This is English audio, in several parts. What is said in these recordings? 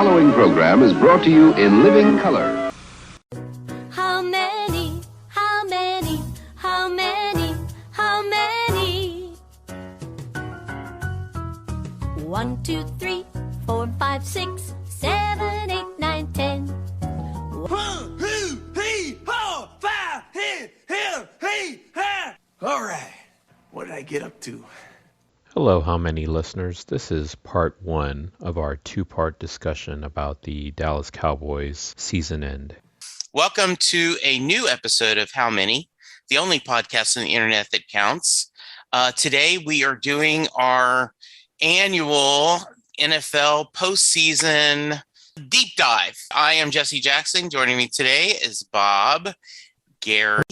following program is brought to you in living color. How many? How many? How many? How many? 1, 2, 3, 4, 5, 6, 7, 8, 9, 10. 1, 2, 3, 4, 5, 6, 7, 8, 9. All right, what did I get up to? Hello, How Many listeners? This is part one of our two-part discussion about the Dallas Cowboys season end. Welcome to a new episode of How Many, the only podcast on the internet that counts. Today we are doing our annual NFL postseason deep dive. I am Jesse Jackson. Joining me today is Bob, Gary,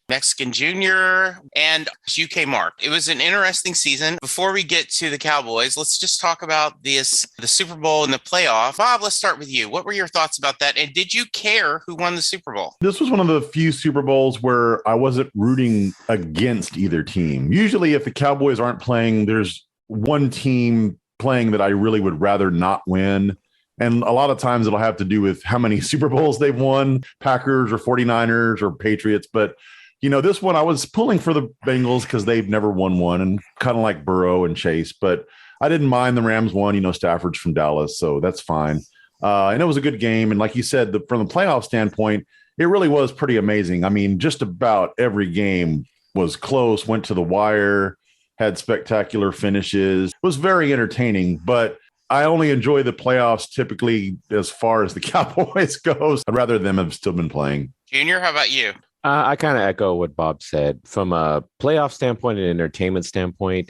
Mexican Jr., and UK Mark. It was an interesting season. Before we get to the Cowboys, let's just talk about the Super Bowl and the playoff. Bob, let's start with you. What were your thoughts about that? And did you care who won the Super Bowl? This was one of the few Super Bowls where I wasn't rooting against either team. Usually if the Cowboys aren't playing, there's one team playing that I really would rather not win. And a lot of times it'll have to do with how many Super Bowls they've won, Packers or 49ers or Patriots. But you know, this one I was pulling for the Bengals because they've never won one, and kind of like Burrow and Chase. But I didn't mind the Rams won. You know, Stafford's from Dallas, so that's fine. And it was a good game. And like you said, from the playoff standpoint, it really was pretty amazing. I mean, just about every game was close, went to the wire, had spectacular finishes. It was very entertaining, but I only enjoy the playoffs typically as far as the Cowboys goes. I'd rather them have still been playing. Junior, how about you? I kind of echo what Bob said. From a playoff standpoint and entertainment standpoint,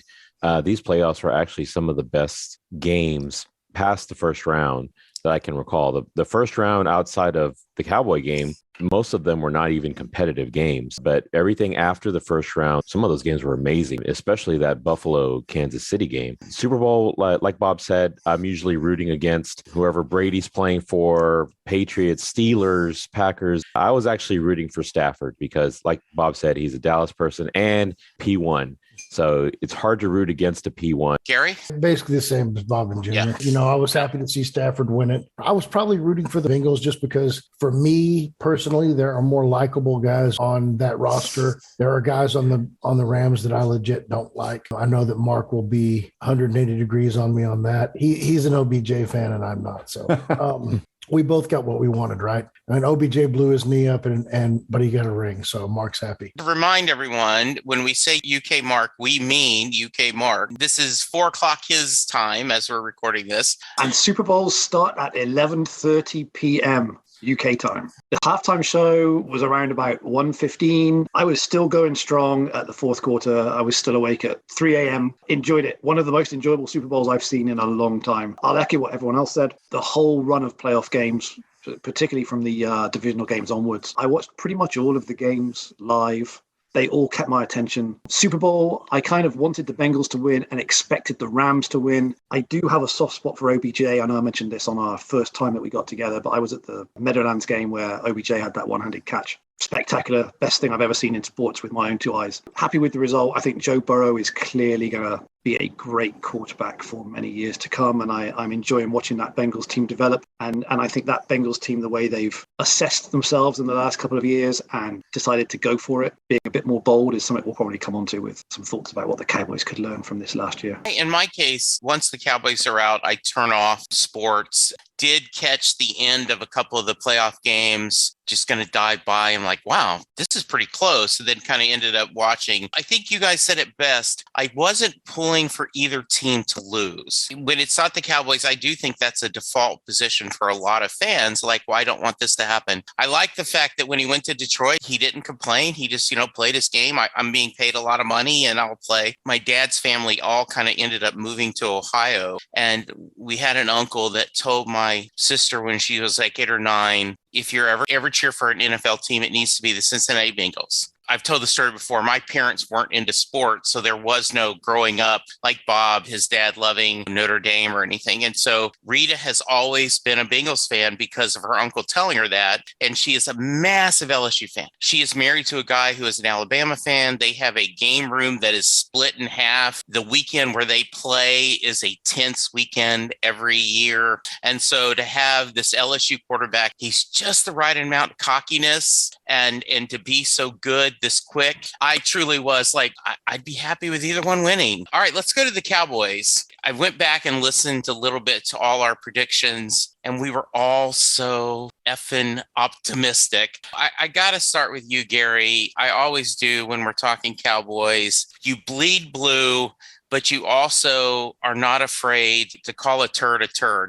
these playoffs were actually some of the best games past the first round that I can recall. The first round outside of the Cowboy game, most of them were not even competitive games, but everything after the first round, some of those games were amazing, especially that Buffalo-Kansas City game. Super Bowl, like Bob said, I'm usually rooting against whoever Brady's playing for, Patriots, Steelers, Packers. I was actually rooting for Stafford because, like Bob said, he's a Dallas person and P1. So it's hard to root against a P1. Gary? Basically the same as Bob and Junior. Yeah. You know, I was happy to see Stafford win it. I was probably rooting for the Bengals just because, for me personally, there are more likable guys on that roster. There are guys on the Rams that I legit don't like. I know that Mark will be 180 degrees on me on that. He's an OBJ fan and I'm not. So we both got what we wanted, right? And OBJ blew his knee up, but he got a ring, so Mark's happy. To remind everyone, when we say UK Mark, we mean UK Mark. This is 4 o'clock his time as we're recording this. And Super Bowls start at 11:30 p.m. UK time. The halftime show was around about 1:15. I was still going strong at the fourth quarter. I was still awake at 3 a.m. Enjoyed it. One of the most enjoyable Super Bowls I've seen in a long time. I'll echo what everyone else said. The whole run of playoff games, particularly from the divisional games onwards, I watched pretty much all of the games live. They all kept my attention. Super Bowl, I kind of wanted the Bengals to win and expected the Rams to win. I do have a soft spot for OBJ. I know I mentioned this on our first time that we got together, but I was at the Meadowlands game where OBJ had that one-handed catch. Spectacular. Best thing I've ever seen in sports with my own two eyes. Happy with the result. I think Joe Burrow is clearly going to be a great quarterback for many years to come. And I'm enjoying watching that Bengals team develop. And I think that Bengals team, the way they've assessed themselves in the last couple of years and decided to go for it, being a bit more bold, is something we'll probably come on to with some thoughts about what the Cowboys could learn from this last year. In my case, once the Cowboys are out, I turn off sports. Did catch the end of a couple of the playoff games, just going to dive by. I'm like, wow, this is pretty close. And then kind of ended up watching. I think you guys said it best. I wasn't pulling for either team to lose. When it's not the Cowboys, I do think that's a default position for a lot of fans. Like, well, I don't want this to happen. I like the fact that when he went to Detroit, he didn't complain. He just, played his game. I'm being paid a lot of money and I'll play. My dad's family all kind of ended up moving to Ohio. And we had an uncle that told my sister when she was like 8 or 9, if you're ever cheer for an NFL team, it needs to be the Cincinnati Bengals. I've told the story before. My parents weren't into sports, so there was no growing up like Bob, his dad loving Notre Dame or anything. And so Rita has always been a Bengals fan because of her uncle telling her that. And she is a massive LSU fan. She is married to a guy who is an Alabama fan. They have a game room that is split in half. The weekend where they play is a tense weekend every year. And so to have this LSU quarterback, he's just the right amount of cockiness and to be so good this quick. I truly was like, I'd be happy with either one winning. All right, let's go to the Cowboys. I went back and listened a little bit to all our predictions, and we were all so effing optimistic. I got to start with you, Gary. I always do when we're talking Cowboys. You bleed blue, but you also are not afraid to call a turd.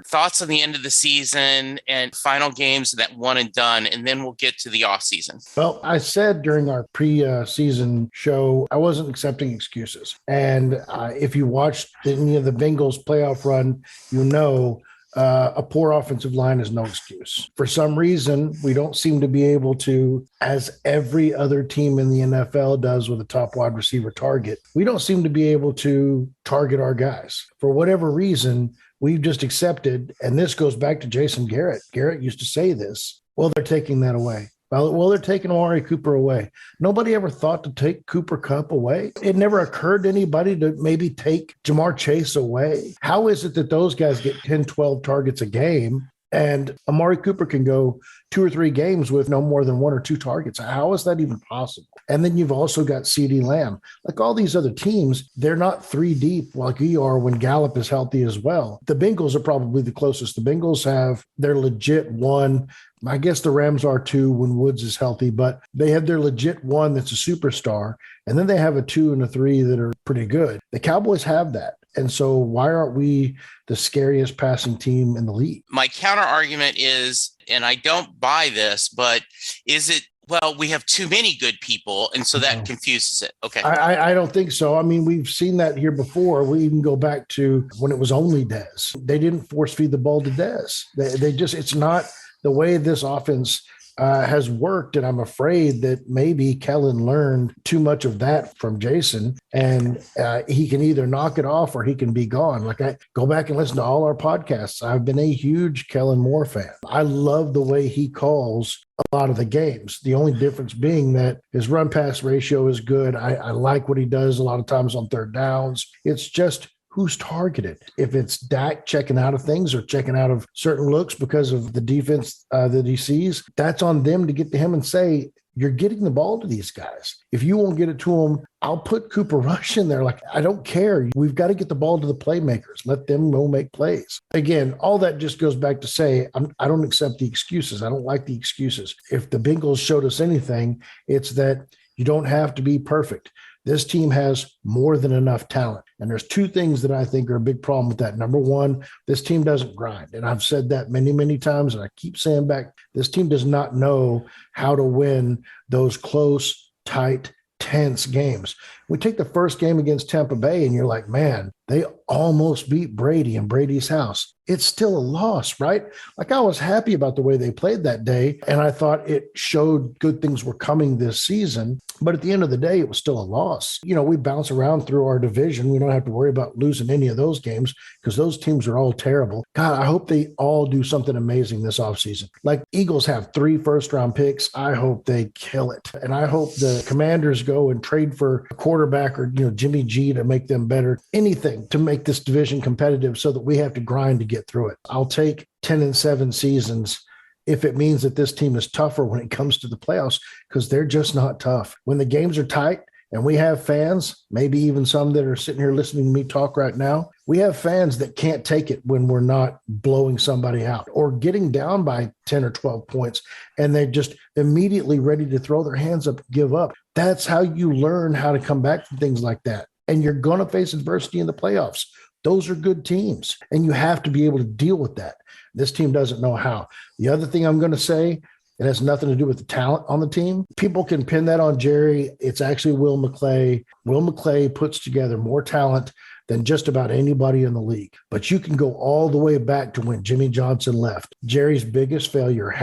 Thoughts on the end of the season and final games, that one and done, and then we'll get to the offseason. Well, I said during our pre-season show, I wasn't accepting excuses. And if you watched any of the Bengals playoff run, you know a poor offensive line is no excuse. For some reason, we don't seem to be able to, as every other team in the NFL does with a top wide receiver target, we don't seem to be able to target our guys. For whatever reason, we've just accepted, and this goes back to Jason Garrett. Garrett used to say this, well, they're taking that away. Well, they're taking Amari Cooper away. Nobody ever thought to take Cooper Kupp away. It never occurred to anybody to maybe take Jamar Chase away. How is it that those guys get 10, 12 targets a game and Amari Cooper can go 2 or 3 games with no more than 1 or 2 targets? How is that even possible? And then you've also got CeeDee Lamb. Like all these other teams, they're not 3 deep like we are when Gallup is healthy as well. The Bengals are probably the closest. The Bengals have their legit 1. I guess the Rams are 2 when Woods is healthy, but they have their legit 1 that's a superstar. And then they have a 2 and a 3 that are pretty good. The Cowboys have that. And so why aren't we the scariest passing team in the league? My counter argument is, and I don't buy this, but is it, well, we have too many good people, and so that confuses it. Okay. I don't think so. I mean, we've seen that here before. We even go back to when it was only Dez. They didn't force feed the ball to Dez. They just, it's not the way this offense has worked. And I'm afraid that maybe Kellen learned too much of that from Jason, and he can either knock it off or he can be gone. Like, I go back and listen to all our podcasts. I've been a huge Kellen Moore fan. I love the way he calls a lot of the games. The only difference being that his run pass ratio is good. I like what he does a lot of times on third downs. It's just who's targeted. If it's Dak checking out of things or checking out of certain looks because of the defense that he sees, that's on them to get to him and say, you're getting the ball to these guys. If you won't get it to them, I'll put Cooper Rush in there. Like, I don't care. We've got to get the ball to the playmakers. Let them go make plays. Again, all that just goes back to say, I don't accept the excuses. I don't like the excuses. If the Bengals showed us anything, it's that you don't have to be perfect. This team has more than enough talent. And there's 2 things that I think are a big problem with that. Number one, this team doesn't grind. And I've said that many, many times, and I keep saying back, this team does not know how to win those close, tight, tense games. We take the first game against Tampa Bay, and you're like, man, they almost beat Brady in Brady's house. It's still a loss, right? Like, I was happy about the way they played that day, and I thought it showed good things were coming this season. But at the end of the day, it was still a loss. You know, we bounce around through our division. We don't have to worry about losing any of those games because those teams are all terrible. God, I hope they all do something amazing this offseason. Like, Eagles have 3 first-round picks. I hope they kill it. And I hope the Commanders go and trade for a quarterback or, Jimmy G to make them better. Anything to make this division competitive so that we have to grind to get through it. I'll take 10-7 seasons if it means that this team is tougher when it comes to the playoffs, because they're just not tough. When the games are tight and we have fans, maybe even some that are sitting here listening to me talk right now, we have fans that can't take it when we're not blowing somebody out or getting down by 10 or 12 points, and they're just immediately ready to throw their hands up, give up. That's how you learn how to come back from things like that. And you're going to face adversity in the playoffs. Those are good teams, and you have to be able to deal with that. This team doesn't know how. The other thing I'm going to say, It has nothing to do with the talent on the team. People can pin that on Jerry. It's actually Will McClay. Will McClay puts together more talent than just about anybody in the league. But you can go all the way back to when Jimmy Johnson left. Jerry's biggest failure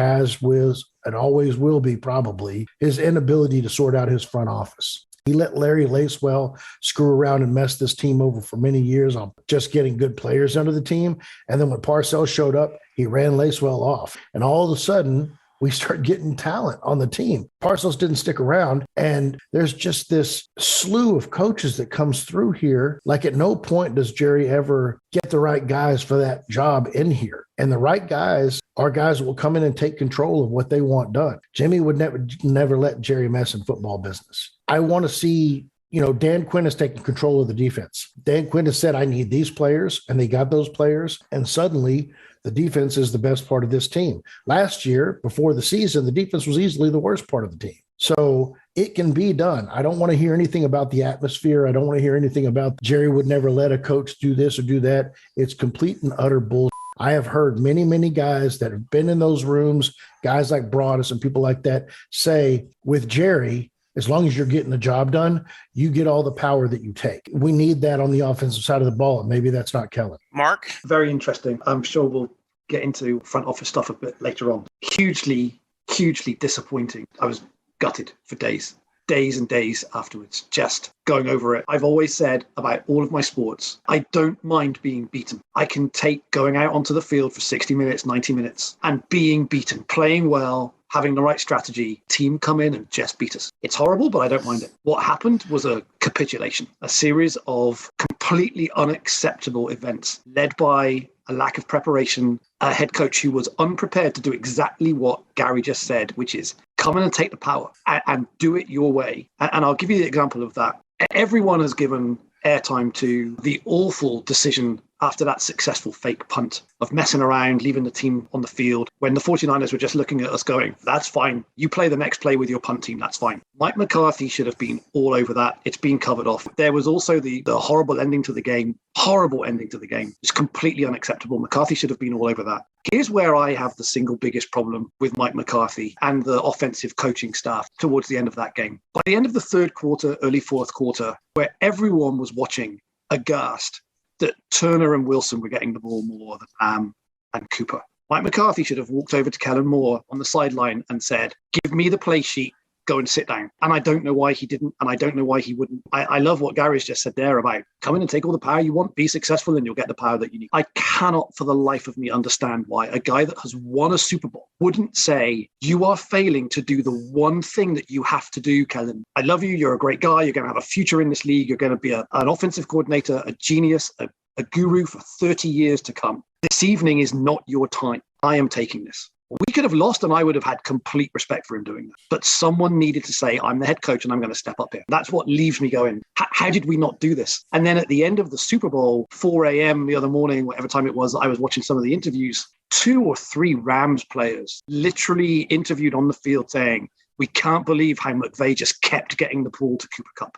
was and always will be probably his inability to sort out his front office. He let Larry Lacewell screw around and mess this team over for many years on just getting good players under the team. And then when Parcells showed up, he ran Lacewell off. And all of a sudden, we start getting talent on the team. Parcells didn't stick around, and there's just this slew of coaches that comes through here. Like at no point does Jerry ever get the right guys for that job in here. And the right guys are guys that will come in and take control of what they want done. Jimmy would never let Jerry mess in football business. I want to see, Dan Quinn is taking control of the defense. Dan Quinn has said, I need these players, and they got those players. And suddenly the defense is the best part of this team. Last year, before the season, the defense was easily the worst part of the team. So it can be done. I don't want to hear anything about the atmosphere. I don't want to hear anything about Jerry would never let a coach do this or do that. It's complete and utter bullshit. I have heard many, many guys that have been in those rooms, guys like Broadus and people like that, say with Jerry, as long as you're getting the job done, you get all the power that you take. We need that on the offensive side of the ball, and maybe that's not Kellen. Mark? Very interesting. I'm sure we'll get into front office stuff a bit later on. Hugely, hugely disappointing. I was gutted for days and days afterwards, just going over it. I've always said about all of my sports, I don't mind being beaten. I can take going out onto the field for 60 minutes, 90 minutes, and being beaten, playing well, having the right strategy, team come in and just beat us. It's horrible, but I don't mind it. What happened was a capitulation, a series of completely unacceptable events led by a lack of preparation, a head coach who was unprepared to do exactly what Gary just said, which is come in and take the power and do it your way. And I'll give you the example of that. Everyone has given airtime to the awful decision after that successful fake punt of messing around, leaving the team on the field when the 49ers were just looking at us going, that's fine. You play the next play with your punt team. That's fine. Mike McCarthy should have been all over that. It's been covered off. There was also the horrible ending to the game. Horrible ending to the game. It's completely unacceptable. McCarthy should have been all over that. Here's where I have the single biggest problem with Mike McCarthy and the offensive coaching staff towards the end of that game. By the end of the third quarter, early fourth quarter, where everyone was watching aghast that Turner and Wilson were getting the ball more than Lamb and Cooper. Mike McCarthy should have walked over to Kellen Moore on the sideline and said, give me the play sheet, go and sit down. And I don't know why he didn't, and I don't know why he wouldn't. I love what Gary's just said there about come in and take all the power you want, be successful, and you'll get the power that you need. I cannot for the life of me understand why a guy that has won a Super Bowl wouldn't say, you are failing to do the one thing that you have to do, Kellen. I love you. You're a great guy. You're going to have a future in this league. You're going to be an offensive coordinator, a genius, a guru for 30 years to come. This evening is not your time. I am taking this. We could have lost and I would have had complete respect for him doing that. But someone needed to say, I'm the head coach and I'm going to step up here. That's what leaves me going, how did we not do this? And then at the end of the Super Bowl, 4 a.m. the other morning, whatever time it was, I was watching some of the interviews. 2 or 3 Rams players literally interviewed on the field saying, we can't believe how McVay just kept getting the ball to Cooper Kupp.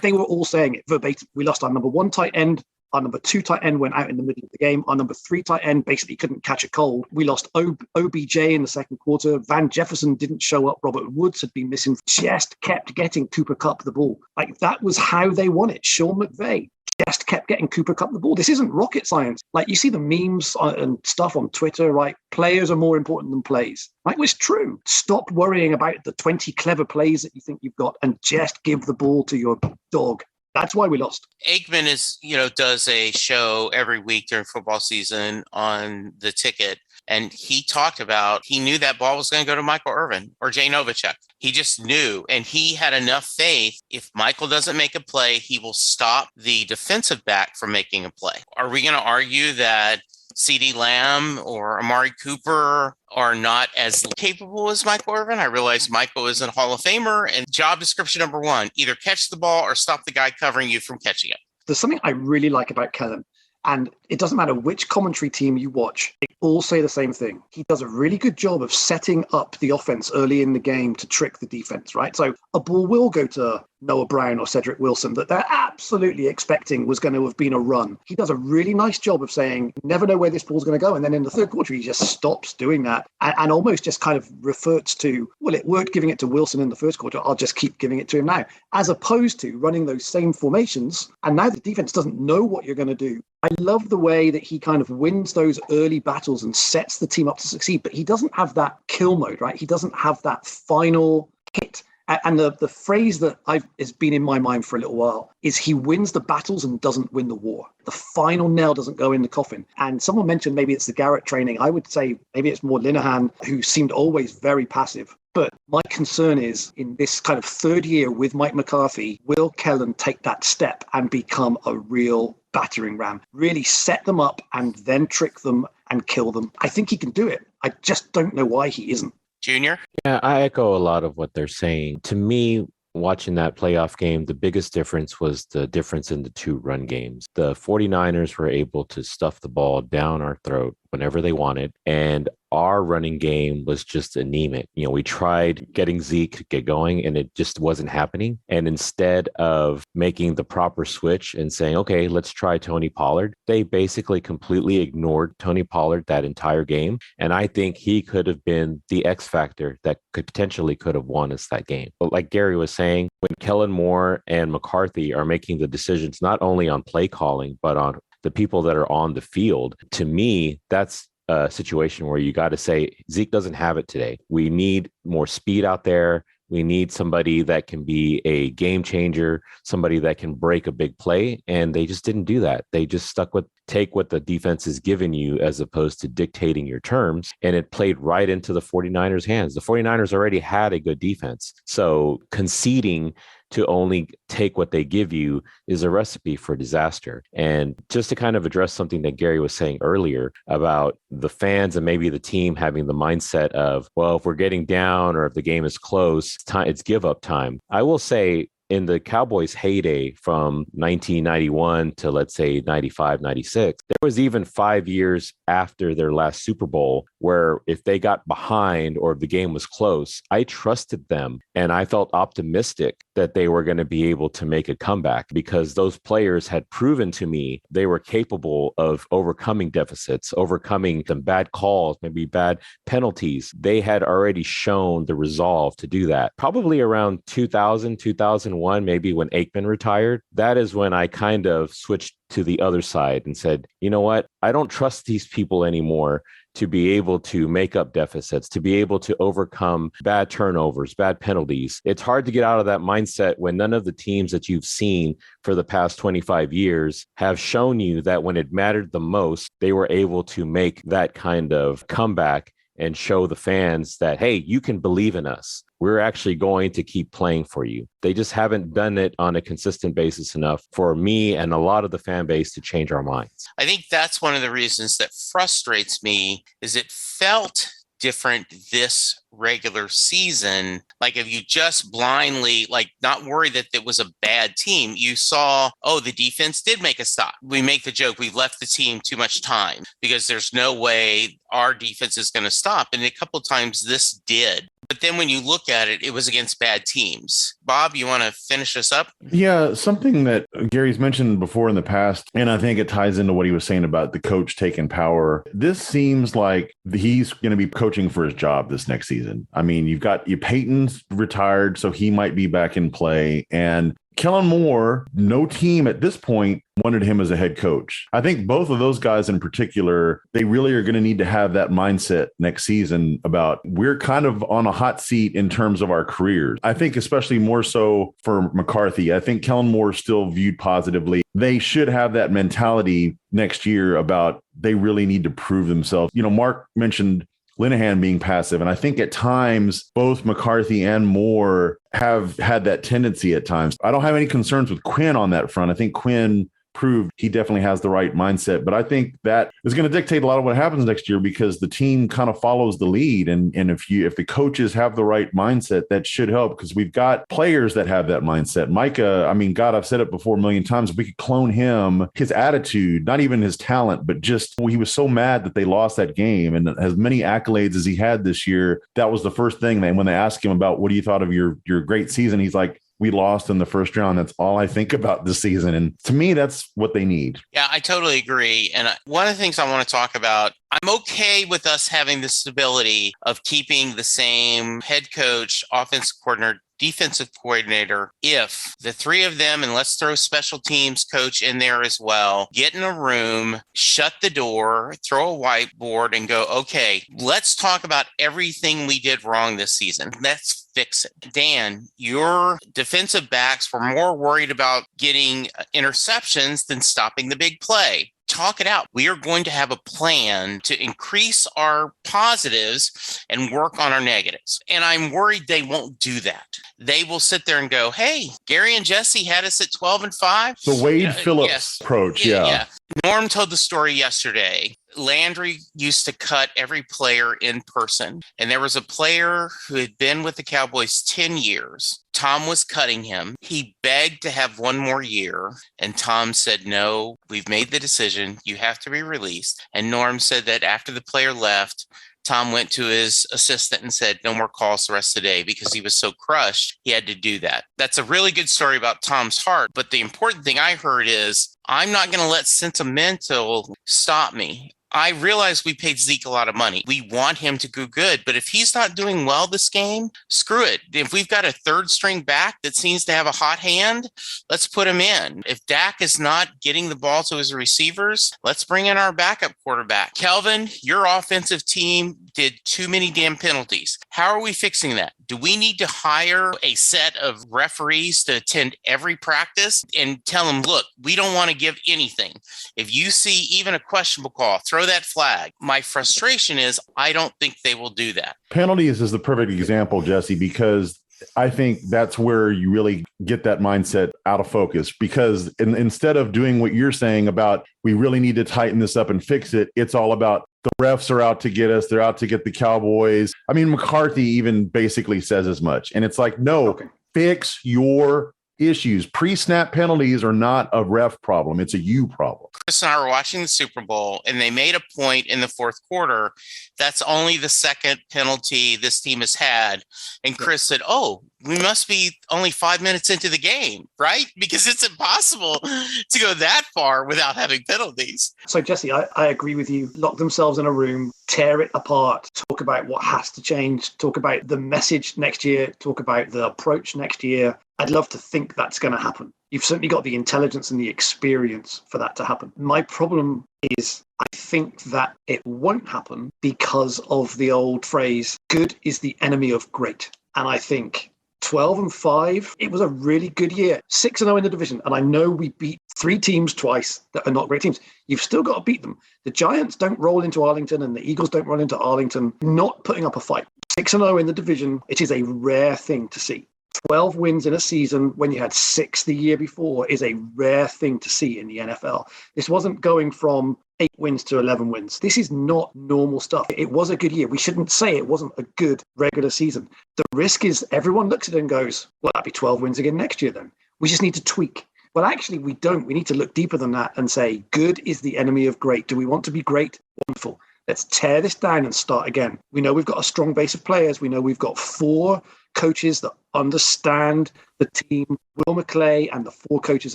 They were all saying it verbatim. We lost our number 1 tight end. Our number 2 tight end went out in the middle of the game. Our number 3 tight end basically couldn't catch a cold. We lost OBJ in the second quarter. Van Jefferson didn't show up. Robert Woods had been missing. Just kept getting Cooper Kupp the ball. Like that was how they won it. Sean McVay just kept getting Cooper Kupp the ball. This isn't rocket science. Like you see the memes and stuff on Twitter, right? Players are more important than plays. Like it's true. Stop worrying about the 20 clever plays that you think you've got and just give the ball to your dog. That's why we lost. Aikman does a show every week during football season on the ticket. And he talked about, he knew that ball was going to go to Michael Irvin or Jay Novacek. He just knew. And he had enough faith. If Michael doesn't make a play, he will stop the defensive back from making a play. Are we going to argue that CeeDee Lamb or Amari Cooper are not as capable as Michael Irvin? I realize Michael is a Hall of Famer, and job description number 1, either catch the ball or stop the guy covering you from catching it. There's something I really like about Kellen, and it doesn't matter which commentary team you watch, they all say the same thing. He does a really good job of setting up the offense early in the game to trick the defense, right? So a ball will go to Noah Brown or Cedric Wilson that they're absolutely expecting was going to have been a run. He does a really nice job of saying, never know where this ball's going to go. And then in the third quarter, he just stops doing that and almost just kind of reverts to, well, it worked giving it to Wilson in the first quarter. I'll just keep giving it to him now, as opposed to running those same formations. And now the defense doesn't know what you're going to do. I love the way that he kind of wins those early battles and sets the team up to succeed, but he doesn't have that kill mode, right? He doesn't have that final hit. And the phrase that has been in my mind for a little while is he wins the battles and doesn't win the war. The final nail doesn't go in the coffin. And someone mentioned maybe it's the Garrett training. I would say maybe it's more Linehan, who seemed always very passive. But my concern is in this kind of third year with Mike McCarthy, will Kellen take that step and become a real battering ram, really set them up and then trick them and kill them? I think he can do it. I just don't know why he isn't. Junior? Yeah, I echo a lot of what they're saying. To me, watching that playoff game, the biggest difference was the difference in the two run games. The 49ers were able to stuff the ball down our throat whenever they wanted, and our running game was just anemic. You know, we tried getting Zeke to get going and it just wasn't happening. And instead of making the proper switch and saying, okay, let's try Tony Pollard, they basically completely ignored Tony Pollard that entire game. And I think he could have been the X factor that potentially could have won us that game. But like Gary was saying, when Kellen Moore and McCarthy are making the decisions, not only on play calling, but on the people that are on the field, to me, that's a situation where you got to say Zeke doesn't have it today. We need more speed out there. We need somebody that can be a game changer, somebody that can break a big play. And they just didn't do that. They just stuck with take what the defense is giving you as opposed to dictating your terms. And it played right into the 49ers' hands. The 49ers already had a good defense. So conceding to only take what they give you is a recipe for disaster. And just to kind of address something that Gary was saying earlier about the fans and maybe the team having the mindset of, well, if we're getting down or if the game is close, it's give up time. I will say, in the Cowboys' heyday from 1991 to, let's say, 95, 96, there was even 5 years after their last Super Bowl where if they got behind or if the game was close, I trusted them and I felt optimistic that they were going to be able to make a comeback because those players had proven to me they were capable of overcoming deficits, overcoming some bad calls, maybe bad penalties. They had already shown the resolve to do that. Probably around 2000, 2001, maybe when Aikman retired, that is when I kind of switched to the other side and said, you know what? I don't trust these people anymore to be able to make up deficits, to be able to overcome bad turnovers, bad penalties. It's hard to get out of that mindset when none of the teams that you've seen for the past 25 years have shown you that when it mattered the most, they were able to make that kind of comeback and show the fans that, hey, you can believe in us. We're actually going to keep playing for you. They just haven't done it on a consistent basis enough for me and a lot of the fan base to change our minds. I think that's one of the reasons that frustrates me is it felt different this regular season. Like if you just blindly, like not worry that it was a bad team, you saw, oh, the defense did make a stop. We make the joke, we left the team too much time because there's no way our defense is going to stop. And a couple of times this did. But then when you look at it, it was against bad teams. Bob, you want to finish us up? Yeah, something that Gary's mentioned before in the past, and I think it ties into what he was saying about the coach taking power. This seems like he's going to be coaching for his job this next season. I mean, you've got Peyton's retired, so he might be back in play. And Kellen Moore, no team at this point wanted him as a head coach. I think both of those guys in particular, they really are going to need to have that mindset next season about we're kind of on a hot seat in terms of our careers. I think especially more so for McCarthy. I think Kellen Moore is still viewed positively. They should have that mentality next year about they really need to prove themselves. You know, Mark mentioned Linehan being passive. And I think at times, both McCarthy and Moore have had that tendency at times. I don't have any concerns with Quinn on that front. I think Quinn proved he definitely has the right mindset. But I think that is going to dictate a lot of what happens next year because the team kind of follows the lead. And if the coaches have the right mindset, that should help because we've got players that have that mindset. Micah, I mean, God, I've said it before a million times. If we could clone him, his attitude, not even his talent, but just he was so mad that they lost that game and as many accolades as he had this year. That was the first thing that when they asked him about what do you thought of your great season, he's like, we lost in the first round. That's all I think about this season. And to me, that's what they need. Yeah, I totally agree. And one of the things I want to talk about, I'm okay with us having the stability of keeping the same head coach, offensive coordinator, defensive coordinator, if the three of them, and let's throw special teams coach in there as well, get in a room, shut the door, throw a whiteboard and go, okay, let's talk about everything we did wrong this season. Let's fix it. Dan, your defensive backs were more worried about getting interceptions than stopping the big play. Talk it out. We are going to have a plan to increase our positives and work on our negatives. And I'm worried they won't do that. They will sit there and go, hey, Gary and Jesse had us at 12-5. The Wade Phillips approach. Yeah. Norm told the story yesterday. Landry used to cut every player in person. And there was a player who had been with the Cowboys 10 years. Tom was cutting him. He begged to have one more year. And Tom said, no, we've made the decision. You have to be released. And Norm said that after the player left, Tom went to his assistant and said, no more calls the rest of the day, because he was so crushed, he had to do that. That's a really good story about Tom's heart. But the important thing I heard is, I'm not going to let sentimental stop me. I realize we paid Zeke a lot of money. We want him to go good, but if he's not doing well this game, screw it. If we've got a third string back that seems to have a hot hand, let's put him in. If Dak is not getting the ball to his receivers, let's bring in our backup quarterback. Kelvin, your offensive team did too many damn penalties. How are we fixing that? Do we need to hire a set of referees to attend every practice and tell them, look, we don't want to give anything. If you see even a questionable call, throw that flag. My frustration is I don't think they will do that. Penalties is the perfect example, Jesse, because I think that's where you really get that mindset out of focus, because instead of doing what you're saying about we really need to tighten this up and fix it, it's all about the refs are out to get us. They're out to get the Cowboys. I mean, McCarthy even basically says as much. And it's like, no, fix your issues. Pre-snap penalties are not a ref problem. It's a you problem. Chris and I were watching the Super Bowl, and they made a point in the fourth quarter. That's only the second penalty this team has had. And Chris said, oh, we must be only 5 minutes into the game, right? Because it's impossible to go that far without having penalties. So, Jesse, I agree with you. Lock themselves in a room, tear it apart, talk about what has to change, talk about the message next year, talk about the approach next year. I'd love to think that's going to happen. You've certainly got the intelligence and the experience for that to happen. My problem is I think that it won't happen because of the old phrase, good is the enemy of great. And I think 12-5, it was a really good year. 6-0 in the division. And I know we beat 3 teams twice that are not great teams. You've still got to beat them. The Giants don't roll into Arlington and the Eagles don't roll into Arlington, not putting up a fight. 6-0 in the division, it is a rare thing to see. 12 wins in a season when you had 6 the year before is a rare thing to see in the NFL. This wasn't going from 8 wins to 11 wins. This is not normal stuff. It was a good year. We shouldn't say it wasn't a good regular season. The risk is everyone looks at it and goes, well, that'd be 12 wins again next year then. We just need to tweak. Well, actually, we don't. We need to look deeper than that and say, good is the enemy of great. Do we want to be great? Wonderful. Let's tear this down and start again. We know we've got a strong base of players. We know we've got 4 coaches that understand the team. Will McClay and the 4 coaches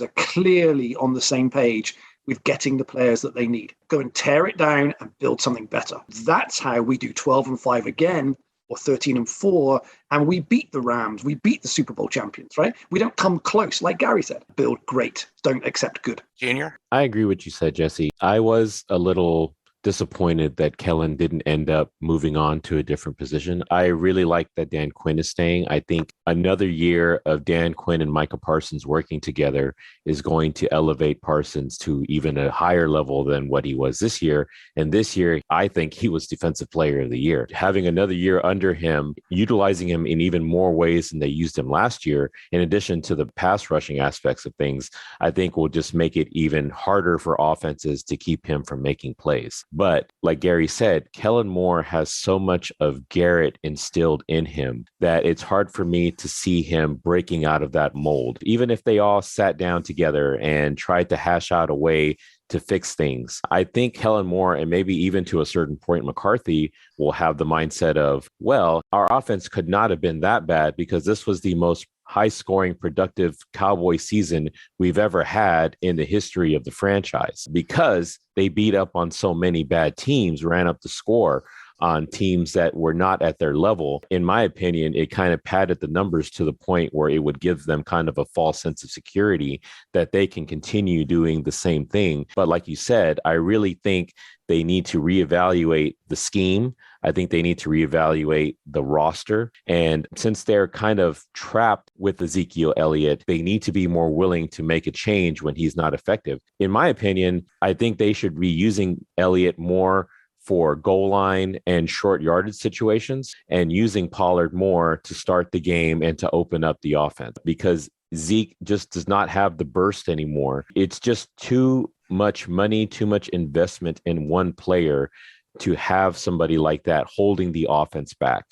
are clearly on the same page with getting the players that they need. Go and tear it down and build something better. That's how we do 12-5 again, or 13-4, and we beat the Rams. We beat the Super Bowl champions, right? We don't come close. Like Gary said, build great. Don't accept good. Junior? I agree with what you said, Jesse. I was a little disappointed that Kellen didn't end up moving on to a different position. I really like that Dan Quinn is staying. I think another year of Dan Quinn and Micah Parsons working together is going to elevate Parsons to even a higher level than what he was this year. And this year, I think he was Defensive Player of the Year. Having another year under him, utilizing him in even more ways than they used him last year, in addition to the pass rushing aspects of things, I think will just make it even harder for offenses to keep him from making plays. But like Gary said, Kellen Moore has so much of Garrett instilled in him that it's hard for me to see him breaking out of that mold. Even if they all sat down together and tried to hash out a way to fix things, I think Kellen Moore, and maybe even to a certain point McCarthy, will have the mindset of, well, our offense could not have been that bad because this was the most high scoring, productive Cowboy season we've ever had in the history of the franchise because they beat up on so many bad teams, ran up the score on teams that were not at their level. In my opinion, it kind of padded the numbers to the point where it would give them kind of a false sense of security that they can continue doing the same thing. But like you said, I really think they need to reevaluate the scheme. I think they need to reevaluate the roster. And since they're kind of trapped with Ezekiel Elliott, they need to be more willing to make a change when he's not effective. In my opinion, I think they should be using Elliott more for goal line and short yardage situations and using Pollard more to start the game and to open up the offense because Zeke just does not have the burst anymore. It's just too much money, too much investment in one player to have somebody like that holding the offense back.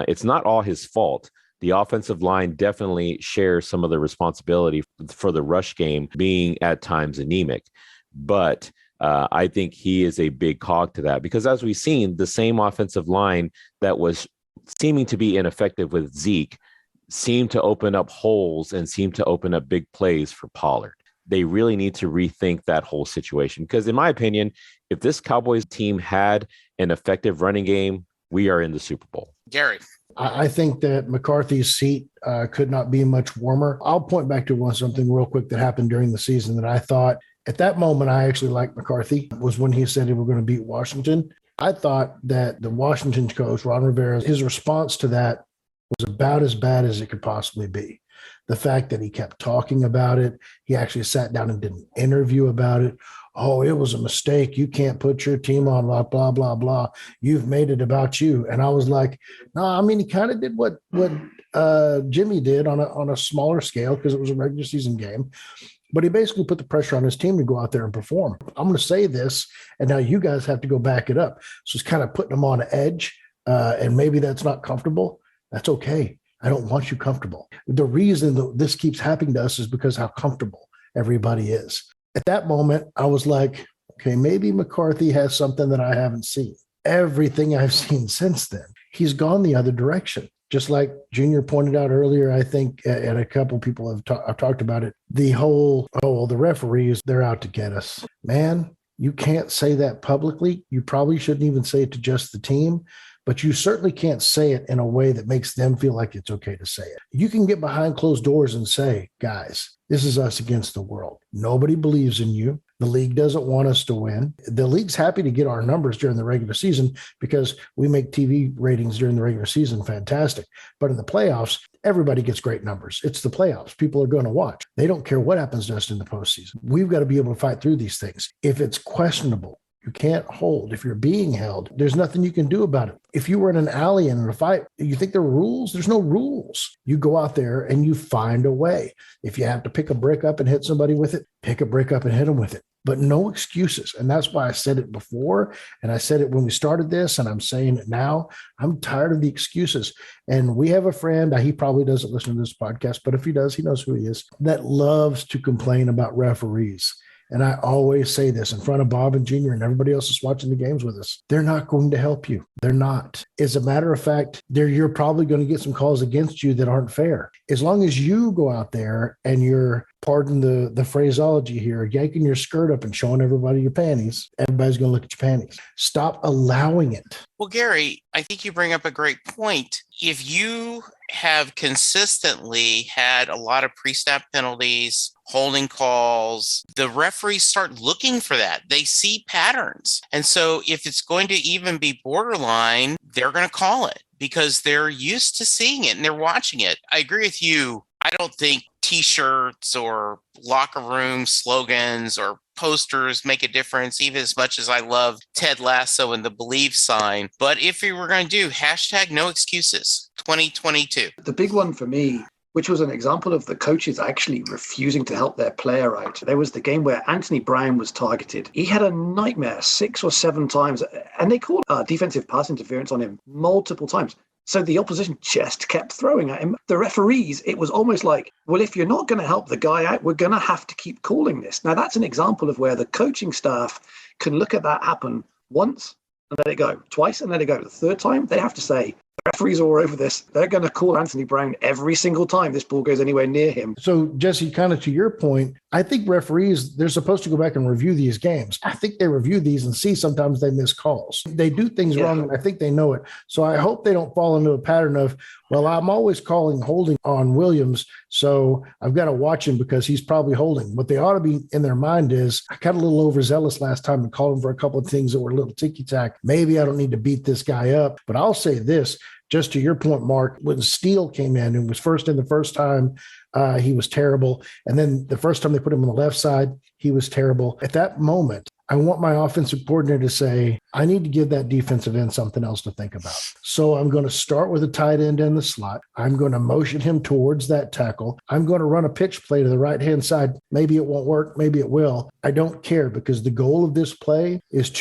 It's not all his fault. The offensive line definitely shares some of the responsibility for the rush game being at times anemic, but I think he is a big cog to that because as we've seen, the same offensive line that was seeming to be ineffective with Zeke seemed to open up holes and seemed to open up big plays for Pollard. They really need to rethink that whole situation because in my opinion, if this Cowboys team had an effective running game, we are in the Super Bowl. Gary. I think that McCarthy's seat could not be much warmer. I'll point back to something real quick that happened during the season that I thought at that moment I actually liked McCarthy was when he said they were going to beat Washington. I thought that the Washington coach, Ron Rivera, his response to that was about as bad as it could possibly be. The fact that he kept talking about it, he actually sat down and did an interview about it. Oh, it was a mistake. You can't put your team on blah, blah, blah, blah. You've made it about you. And I was like, no, I mean, he kind of did what Jimmy did on a smaller scale because it was a regular season game. But he basically put the pressure on his team to go out there and perform. I'm going to say this, and now you guys have to go back it up. So it's kind of putting them on an edge, and maybe that's not comfortable. That's okay. I don't want you comfortable. The reason that this keeps happening to us is because how comfortable everybody is. At that moment, I was like, okay, maybe McCarthy has something that I haven't seen. Everything I've seen since then, he's gone the other direction. Just like Junior pointed out earlier, I think, and a couple people have talked about it, the whole, the referees, they're out to get us. Man, you can't say that publicly. You probably shouldn't even say it to just the team, but you certainly can't say it in a way that makes them feel like it's okay to say it. You can get behind closed doors and say, guys, this is us against the world. Nobody believes in you. The league doesn't want us to win. The league's happy to get our numbers during the regular season because we make TV ratings during the regular season fantastic. But in the playoffs, everybody gets great numbers. It's the playoffs. People are going to watch. They don't care what happens to us in the postseason. We've got to be able to fight through these things. If it's questionable, you can't hold. If you're being held, there's nothing you can do about it. If you were in an alley and in a fight, you think there are rules? There's no rules. You go out there and you find a way. If you have to pick a brick up and hit somebody with it, pick a brick up and hit them with it. But no excuses. And that's why I said it before. And I said it when we started this, and I'm saying it now. I'm tired of the excuses. And we have a friend, he probably doesn't listen to this podcast, but if he does, he knows who he is, that loves to complain about referees. And I always say this in front of Bob and Junior and everybody else that's watching the games with us. They're not going to help you. They're not. As a matter of fact, you're probably going to get some calls against you that aren't fair. As long as you go out there and you're, pardon the phraseology here, yanking your skirt up and showing everybody your panties, everybody's going to look at your panties. Stop allowing it. Well, Gary, I think you bring up a great point. If you have consistently had a lot of pre-snap penalties, holding calls, the referees start looking for that. They see patterns. And so if it's going to even be borderline, they're going to call it because they're used to seeing it and they're watching it. I agree with you. I don't think T-shirts or locker room slogans or posters make a difference, even as much as I love Ted Lasso and the Believe sign. But if we were going to do hashtag no excuses 2022. The big one for me, which was an example of the coaches actually refusing to help their player out. There was the game where Anthony Brown was targeted. He had a nightmare 6 or 7 times, and they called defensive pass interference on him multiple times. So the opposition just kept throwing at him. The referees, it was almost like, well, if you're not going to help the guy out, we're going to have to keep calling this. Now, that's an example of where the coaching staff can look at that happen once and let it go, twice and let it go. The third time, they have to say, Referees are all over this. They're going to call Anthony Brown every single time this ball goes anywhere near him. So, Jesse, kind of to your point, I think referees, they're supposed to go back and review these games. I think they review these and see sometimes they miss calls. They do things wrong, and I think they know it. So I hope they don't fall into a pattern of, well, I'm always calling holding on Williams, so I've got to watch him because he's probably holding. What they ought to be in their mind is, I got a little overzealous last time and called him for a couple of things that were a little ticky-tack. Maybe I don't need to beat this guy up. But I'll say this, just to your point, Mark, when Steele came in and was first in the first time, he was terrible. And then the first time they put him on the left side, he was terrible. At that moment, I want my offensive coordinator to say, I need to give that defensive end something else to think about. So I'm going to start with a tight end in the slot. I'm going to motion him towards that tackle. I'm going to run a pitch play to the right-hand side. Maybe it won't work. Maybe it will. I don't care, because the goal of this play is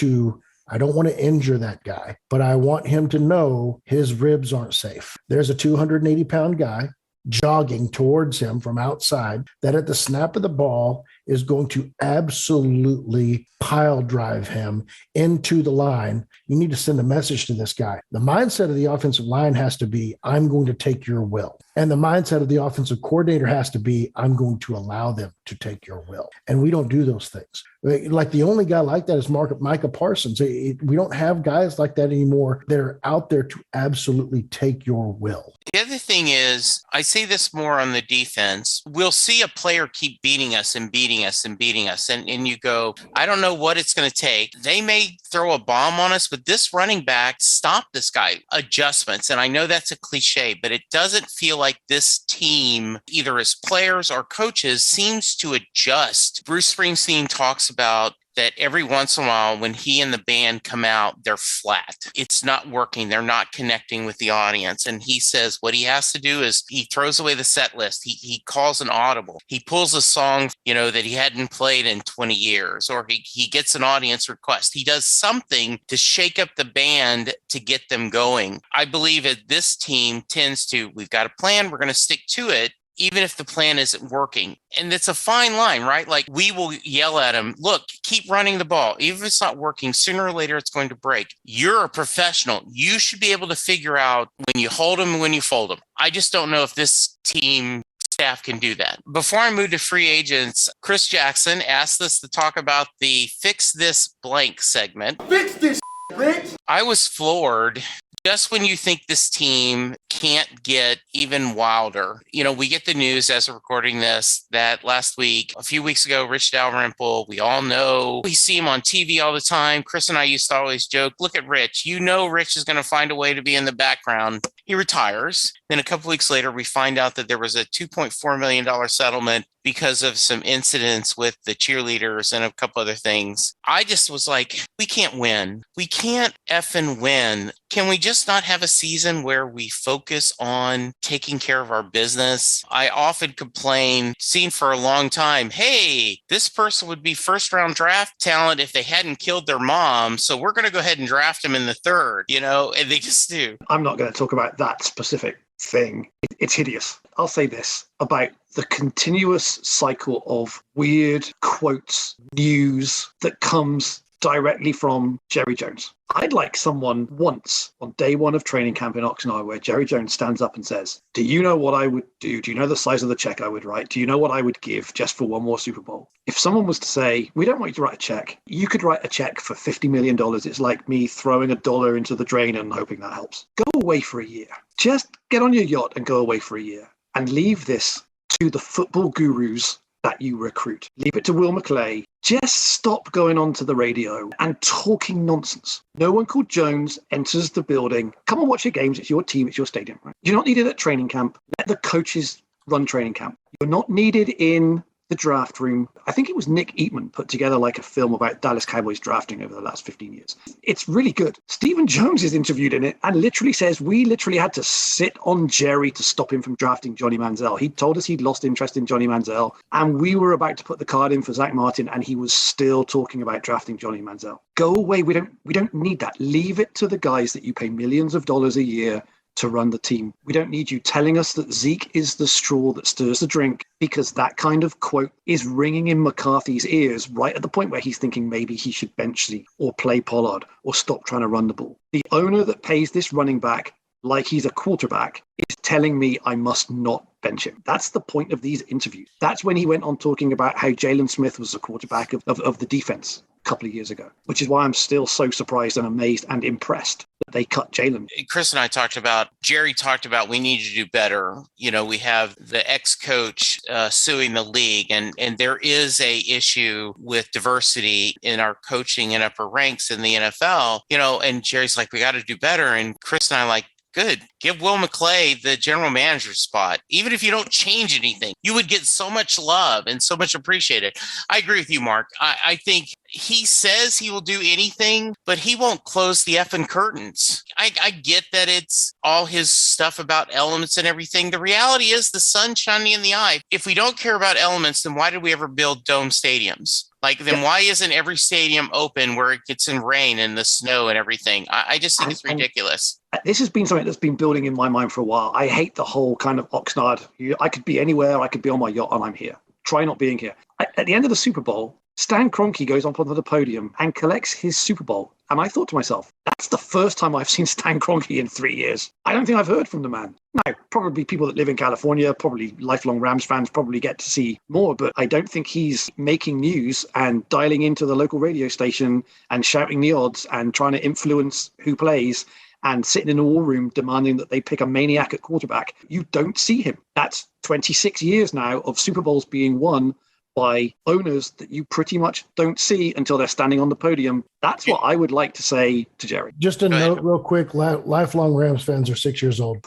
I don't want to injure that guy, but I want him to know his ribs aren't safe. There's a 280-pound guy jogging towards him from outside that at the snap of the ball is going to absolutely pile drive him into the line. You need to send a message to this guy. The mindset of the offensive line has to be, I'm going to take your will. And the mindset of the offensive coordinator has to be, I'm going to allow them to take your will. And we don't do those things. Like, the only guy like that is Micah Parsons. We don't have guys like that anymore that are out there to absolutely take your will. The other thing is, I say this more on the defense. We'll see a player keep beating us and beating us and beating us. And you go, I don't know what it's going to take. They may throw a bomb on us, but this running back stopped this guy. Adjustments. And I know that's a cliche, but it doesn't feel like this team, either as players or coaches, seems to adjust. Bruce Springsteen talks about that every once in a while when he and the band come out, they're flat. It's not working. They're not connecting with the audience. And he says what he has to do is he throws away the set list. He calls an audible. He pulls a song, that he hadn't played in 20 years, or he gets an audience request. He does something to shake up the band to get them going. I believe that this team tends to, we've got a plan, we're going to stick to it, even if the plan isn't working. And it's a fine line, right? Like, we will yell at him, look, keep running the ball. Even if it's not working, sooner or later, it's going to break. You're a professional. You should be able to figure out when you hold them and when you fold them. I just don't know if this team staff can do that. Before I move to free agents, Chris Jackson asked us to talk about the Fix This Blank segment. Fix this, Rich! I was floored. Just when you think this team can't get even wilder, we get the news as we're recording this that last week, a few weeks ago, Rich Dalrymple, we all know, we see him on TV all the time. Chris and I used to always joke, look at Rich. Rich is going to find a way to be in the background. He retires. Then a couple weeks later, we find out that there was a $2.4 million settlement because of some incidents with the cheerleaders and a couple other things. I just was like, we can't win. We can't effing win. Can we just not have a season where we focus on taking care of our business? I often complain, seen for a long time, hey, this person would be first round draft talent if they hadn't killed their mom. So we're going to go ahead and draft him in the third, and they just do. I'm not going to talk about that specific thing. It's hideous. I'll say this about the continuous cycle of weird quotes, news that comes directly from Jerry Jones. I'd like someone once on day one of training camp in Oxnard where Jerry Jones stands up and says, do you know what I would do? Do you know the size of the check I would write? Do you know what I would give just for one more Super Bowl? If someone was to say, we don't want you to write a check, you could write a check for $50 million. It's like me throwing $1 into the drain and hoping that helps. Go away for a year. Just get on your yacht and go away for a year and leave this to the football gurus that you recruit. Leave it to Will McClay. Just stop going on to the radio and talking nonsense. No one called Jones enters the building. Come and watch your games. It's your team. It's your stadium. Right? You're not needed at training camp. Let the coaches run training camp. You're not needed in the draft room. I think it was Nick Eatman put together like a film about Dallas Cowboys drafting over the last 15 years. It's really good. Stephen Jones is interviewed in it and literally says, we literally had to sit on Jerry to stop him from drafting Johnny Manziel. He told us he'd lost interest in Johnny Manziel and we were about to put the card in for Zach Martin and he was still talking about drafting Johnny Manziel. Go away. We don't need that. Leave it to the guys that you pay millions of dollars a year to run the team. We don't need you telling us that Zeke is the straw that stirs the drink, because that kind of quote is ringing in McCarthy's ears right at the point where he's thinking maybe he should bench Zeke or play Pollard or stop trying to run the ball. The owner that pays this running back like he's a quarterback is telling me I must not bench him. That's the point of these interviews. That's when he went on talking about how Jalen Smith was the quarterback of the defense a couple of years ago, which is why I'm still so surprised and amazed and impressed that they cut Jalen. Chris and I Jerry talked about we need to do better. We have the ex-coach suing the league, and there is a issue with diversity in our coaching and upper ranks in the NFL, and Jerry's like, we got to do better. And Chris and I like, good. Give Will McClay the general manager spot. Even if you don't change anything, you would get so much love and so much appreciated. I agree with you, Mark. I think he says he will do anything, but he won't close the effing curtains. I get that it's all his stuff about elements and everything. The reality is the sun's shining in the eye. If we don't care about elements, then why did we ever build dome stadiums? Then why isn't every stadium open where it gets in rain and the snow and everything? I just think it's ridiculous. This has been something that's been building in my mind for a while. I hate the whole kind of Oxnard. I could be anywhere. I could be on my yacht and I'm here. Try not being here. At the end of the Super Bowl, Stan Kroenke goes up onto the podium and collects his Super Bowl. And I thought to myself, that's the first time I've seen Stan Kroenke in 3 years. I don't think I've heard from the man. Now, probably people that live in California, probably lifelong Rams fans probably get to see more, but I don't think he's making news and dialing into the local radio station and shouting the odds and trying to influence who plays and sitting in a war room demanding that they pick a maniac at quarterback. You don't see him. That's 26 years now of Super Bowls being won by owners that you pretty much don't see until they're standing on the podium. That's what I would like to say to Jerry. Just a note real quick, lifelong Rams fans are 6 years old.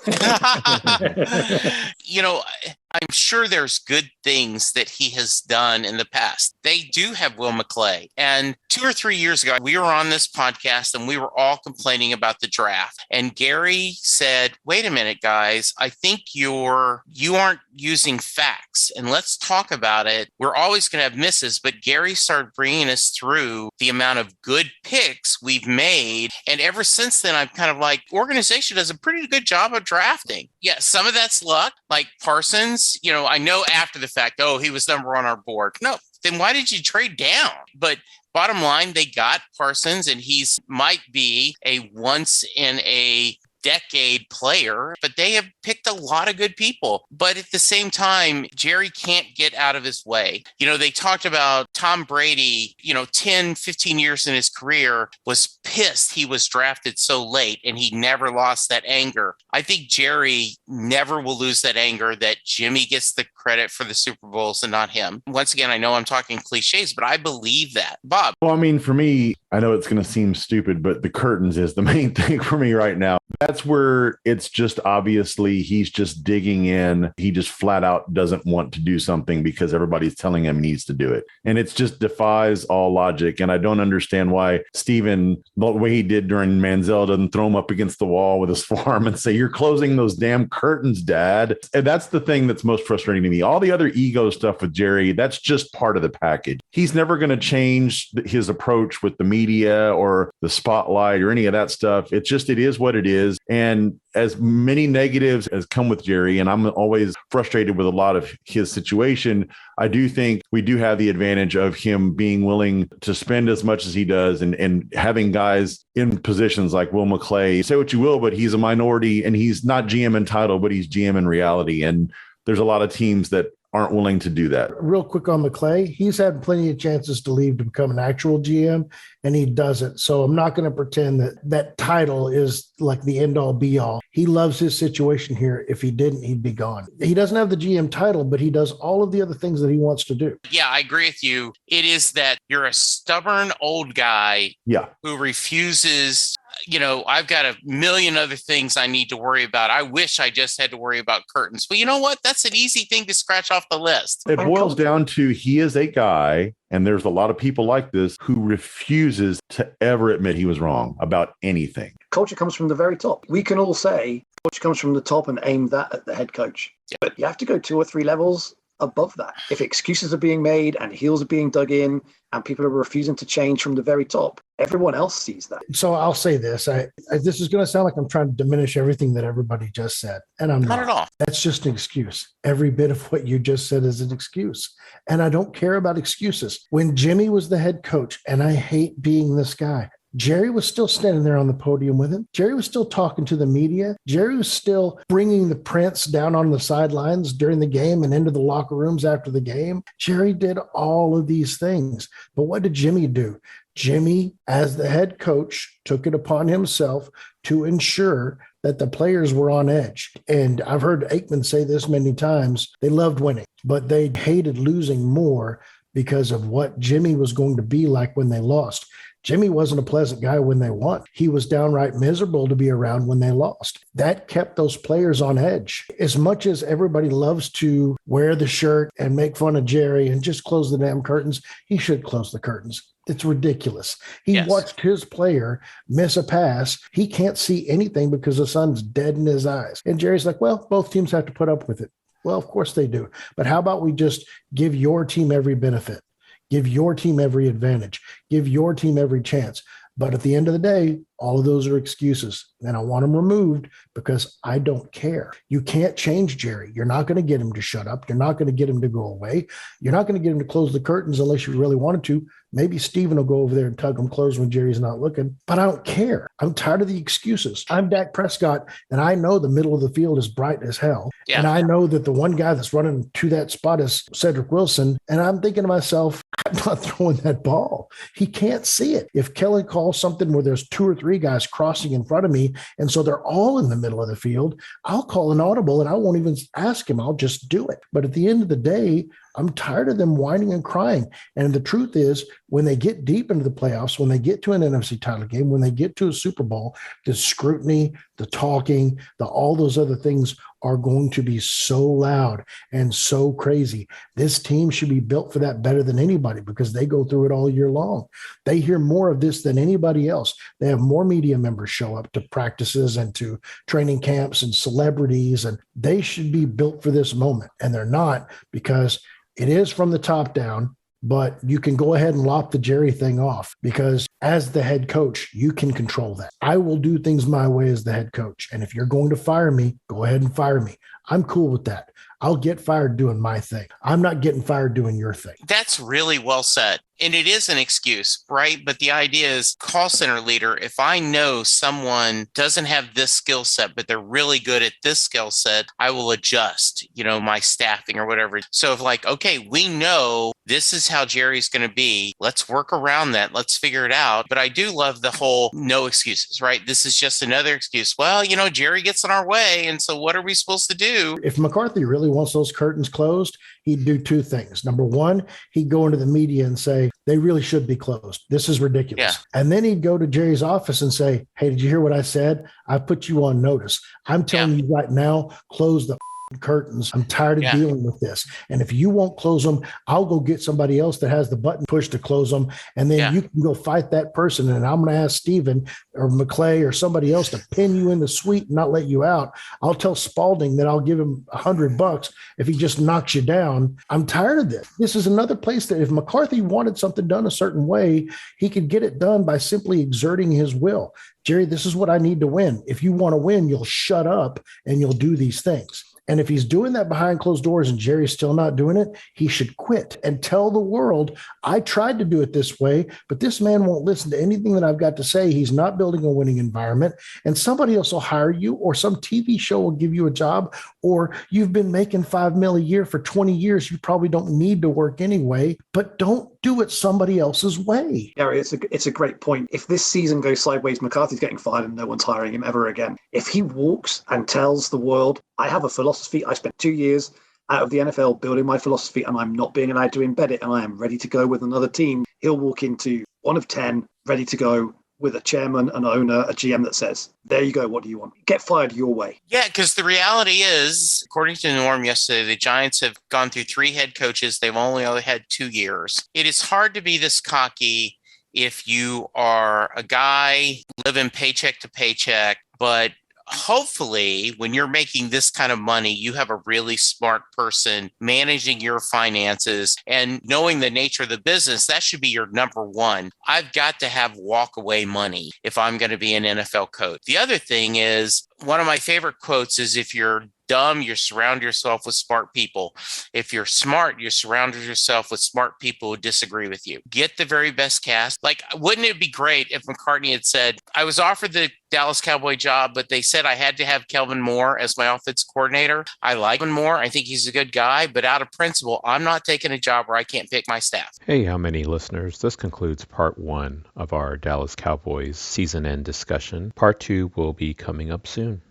I'm sure there's good things that he has done in the past. They do have Will McClay. And 2 or 3 years ago, we were on this podcast and we were all complaining about the draft. And Gary said, wait a minute, guys, I think you aren't using facts. And let's talk about it. We're always going to have misses, but Gary started bringing us through the amount of good picks we've made. And ever since then, I'm kind of like, organization does a pretty good job of drafting. Yeah, some of that's luck, like Parsons. I know after the fact, he was number one on our board. No, then why did you trade down? But bottom line, they got Parsons, and he's might be a once in a decade player, but they have picked a lot of good people. But at the same time, Jerry can't get out of his way. They talked about Tom Brady, 10, 15 years in his career was pissed he was drafted so late and he never lost that anger. I think Jerry never will lose that anger that Jimmy gets the credit for the Super Bowls and not him. Once again, I know I'm talking cliches, but I believe that. Bob. Well, for me, I know it's going to seem stupid, but the curtains is the main thing for me right now. That's where it's just obviously he's just digging in. He just flat out doesn't want to do something because everybody's telling him he needs to do it. And it just defies all logic. And I don't understand why Steven, the way he did during Manziel, doesn't throw him up against the wall with his forearm and say, you're closing those damn curtains, Dad. And that's the thing that's most frustrating to me. All the other ego stuff with Jerry, that's just part of the package. He's never going to change his approach with the media or the spotlight or any of that stuff. It is what it is. And as many negatives as come with Jerry, and I'm always frustrated with a lot of his situation, I do think we do have the advantage of him being willing to spend as much as he does and having guys in positions like Will McClay. Say what you will, but he's a minority and he's not GM in title, but he's GM in reality. And there's a lot of teams that aren't willing to do that. Real quick on McClay, he's had plenty of chances to leave to become an actual GM, and he doesn't. So I'm not going to pretend that title is like the end all be all. He loves his situation here. If he didn't, he'd be gone. He doesn't have the GM title, but he does all of the other things that he wants to do. Yeah, I agree with you. It is that you're a stubborn old guy who refuses. I've got a million other things I need to worry about. I wish I just had to worry about curtains. But you know what? That's an easy thing to scratch off the list. It boils down to he is a guy, and there's a lot of people like this who refuses to ever admit he was wrong about anything. Culture comes from the very top. We can all say culture comes from the top and aim that at the head coach. Yeah. But you have to go 2 or 3 levels above that. If excuses are being made and heels are being dug in and people are refusing to change from the very top, everyone else sees that. So I'll say this. This is going to sound like I'm trying to diminish everything that everybody just said. And I'm not. At all. That's just an excuse. Every bit of what you just said is an excuse. And I don't care about excuses. When Jimmy was the head coach, and I hate being this guy, Jerry was still standing there on the podium with him. Jerry was still talking to the media. Jerry was still bringing the prince down on the sidelines during the game and into the locker rooms after the game. Jerry did all of these things. But what did Jimmy do? Jimmy, as the head coach, took it upon himself to ensure that the players were on edge. And I've heard Aikman say this many times. They loved winning, but they hated losing more because of what Jimmy was going to be like when they lost. Jimmy wasn't a pleasant guy when they won. He was downright miserable to be around when they lost. That kept those players on edge. As much as everybody loves to wear the shirt and make fun of Jerry and just close the damn curtains, he should close the curtains. It's ridiculous. He watched his player miss a pass. He can't see anything because the sun's dead in his eyes. And Jerry's like, well, both teams have to put up with it. Well, of course they do. But how about we just give your team every benefit? Give your team every advantage. Give your team every chance. But at the end of the day, all of those are excuses. And I want them removed because I don't care. You can't change Jerry. You're not going to get him to shut up. You're not going to get him to go away. You're not going to get him to close the curtains unless you really wanted to. Maybe Steven will go over there and tug them closed when Jerry's not looking. But I don't care. I'm tired of the excuses. I'm Dak Prescott, and I know the middle of the field is bright as hell. Yeah. And I know that the one guy that's running to that spot is Cedric Wilson. And I'm thinking to myself, I'm not throwing that ball. He can't see it. If Kelly calls something where there's 2 or 3 guys crossing in front of me, and so they're all in the middle of the field, I'll call an audible and I won't even ask him. I'll just do it. But at the end of the day, I'm tired of them whining and crying. And the truth is, when they get deep into the playoffs, when they get to an NFC title game, when they get to a Super Bowl, the scrutiny, the talking, all those other things are going to be so loud and so crazy. This team should be built for that better than anybody because they go through it all year long. They hear more of this than anybody else. They have more media members show up to practices and to training camps and celebrities, and they should be built for this moment. And they're not, because it is from the top down, but you can go ahead and lop the Jerry thing off because as the head coach, you can control that. I will do things my way as the head coach. And if you're going to fire me, go ahead and fire me. I'm cool with that. I'll get fired doing my thing. I'm not getting fired doing your thing. That's really well said. And it is an excuse, right? But the idea is, call center leader, if I know someone doesn't have this skill set, but they're really good at this skill set, I will adjust, my staffing or whatever. So if okay, we know this is how Jerry's going to be. Let's work around that. Let's figure it out. But I do love the whole no excuses, right? This is just another excuse. Well, Jerry gets in our way. And so what are we supposed to do? If McCarthy really wants those curtains closed, he'd do 2 things. Number one, he'd go into the media and say, they really should be closed. This is ridiculous. Yeah. And then he'd go to Jerry's office and say, hey, did you hear what I said? I put you on notice. I'm telling you right now, close the curtains. I'm tired of dealing with this. And if you won't close them, I'll go get somebody else that has the button push to close them. And then you can go fight that person. And I'm going to ask Steven or McClay or somebody else to pin you in the suite and not let you out. I'll tell Spalding that I'll give him $100 if he just knocks you down. I'm tired of this. This is another place that if McCarthy wanted something done a certain way, he could get it done by simply exerting his will. Jerry, this is what I need to win. If you want to win, you'll shut up and you'll do these things. And if he's doing that behind closed doors and Jerry's still not doing it, he should quit and tell the world, I tried to do it this way, but this man won't listen to anything that I've got to say. He's not building a winning environment, and somebody else will hire you, or some TV show will give you a job, or you've been making $5 million a year for 20 years. You probably don't need to work anyway, but don't do it somebody else's way. Gary, it's a great point. If this season goes sideways, McCarthy's getting fired and no one's hiring him ever again. If he walks and tells the world, I have a philosophy, I spent 2 years out of the NFL building my philosophy and I'm not being allowed to embed it and I am ready to go with another team, he'll walk into 1 of 10, ready to go, with a chairman, an owner, a GM that says, there you go, what do you want? Get fired your way. Yeah, because the reality is, according to Norm yesterday, the Giants have gone through 3 head coaches. They've only had 2 years. It is hard to be this cocky if you are a guy living paycheck to paycheck, but hopefully when you're making this kind of money, you have a really smart person managing your finances and knowing the nature of the business. That should be your number one. I've got to have walk away money if I'm going to be an NFL coach. The other thing is, one of my favorite quotes is, if you're dumb, you surround yourself with smart people. If you're smart, you surround yourself with smart people who disagree with you. Get the very best cast. Like, wouldn't it be great if McCartney had said, I was offered the Dallas Cowboy job, but they said I had to have Kelvin Moore as my offense coordinator. I like Kelvin Moore. I think he's a good guy, but out of principle, I'm not taking a job where I can't pick my staff. Hey, how many listeners? This concludes part 1 of our Dallas Cowboys season end discussion. Part 2 will be coming up soon.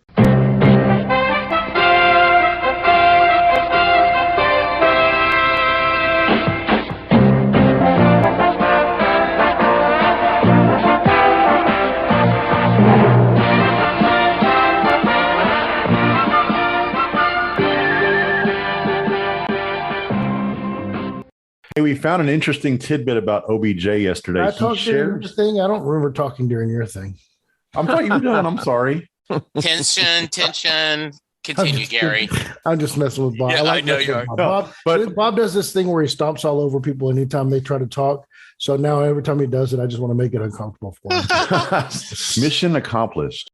Hey, we found an interesting tidbit about OBJ yesterday. I talked during your thing. I don't remember talking during your thing. I thought you were done. I'm sorry. Tension. Continue, Gary. I'm just messing with Bob. Yeah, I know you are. Bob does this thing where he stomps all over people anytime they try to talk. So now every time he does it, I just want to make it uncomfortable for him. Mission accomplished.